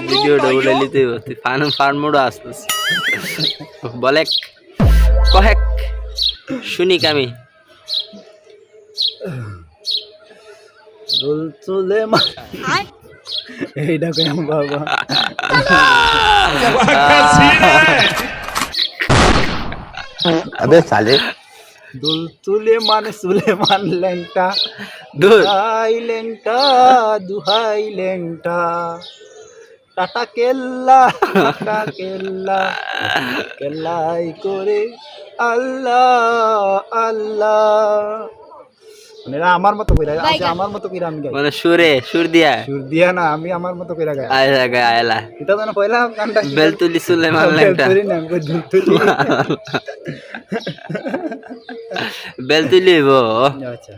ভিডিওটা উড়ে নিতে তুই ফান মোড়ে আসতেছ বলে কহেক শুনি আমি দোল চলে এইটা কেমন বাবা अबे साले দোল চলে মানে সুলেমান লেংটা दूर দুহাই লেংটা টাটা কেল্লা কেল্লাই করে আল্লাহ আল্লাহ মানে এরা আমার মতো কইরা আমার মতো কইরা আমি গাই মানে সুর দিয়া সুর দিয়া না আমি আমার মতো কইরা গাই আয়লা গায়লা এটা তো না পয়লা গানটা বেলতুলি সুলেমান লেংটা বেলতুলি না আমি দুল তুলি বেলতুলি বো আচ্ছা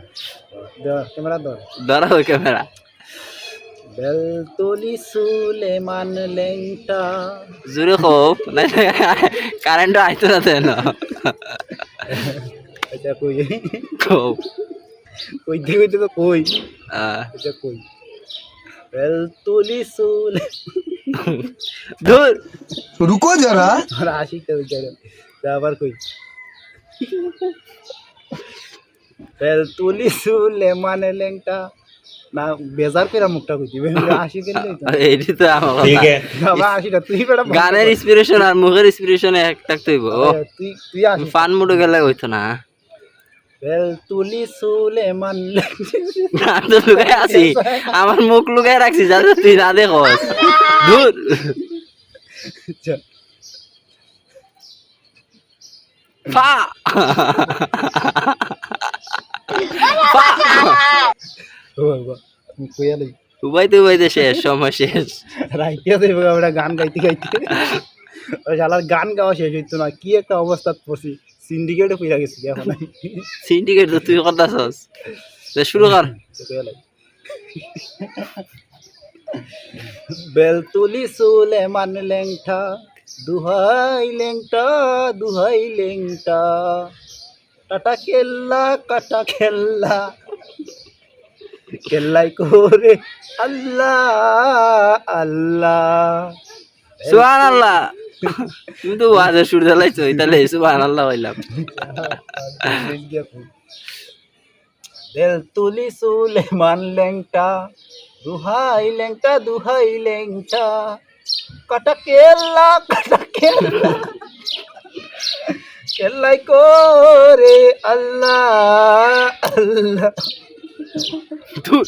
ধর ক্যামেরা ধর ধরো ক্যামেরা বেলতুলি সুলেমান লেংটা জোরে খুব কারেন্ট আইতো না তেন আচ্ছা কই খুব কই দিই তো কই আচ্ছা কই বেলতুলি সুলে दूर रुको जरा আর আশিকটা বিচারে আবার কই বেলতুলি সুলেমান লেংটা না বেজার করে মুখটা কই দিবে আশি গেলে এইটি তো আমার কথা ঠিক আছে বাবা আশিটা তুই বেটা গানের ইন্সপিরেশন আর মুখের ইন্সপিরেশন এক থাকতেই তুই আসি ফান মুডে গেলে হইতো না বেলতুলি সুলেমান আমি তো লুকাই আছি আমার মুখ লুকাই রাখছি যাতে তুই না দেখস দূর ফা ফা কইয়ালি উবাইতে শেষ সময় শেষ রাইতিয়া দেব আমরা গান গাইতে গাইতে ওই শালার গান গাওয়া শেষ হইতো না কি একটা অবস্থা পড়ছি সিন্ডিকেটে পইরা গেছি এখন সিন্ডিকেট তো তুই কথা ছস শুরু কর বেলতুলি সুলেমান লেংটা দুহাই লেংটা টাটা কেল্লা কাটা খেল্লা কেল্লাই করে আল্লাহ আল্লাহ সুবহানাল্লাহ তুমি তো ওয়াজে সুর দিলাইছো তাহলে সুবহানাল্লাহ হইলাম বেলতুলি সুলেমান লেংটা দুহাই লেংটা কাটা কেল্লা কেল্লাই করে আল্লাহ আল্লাহ দূর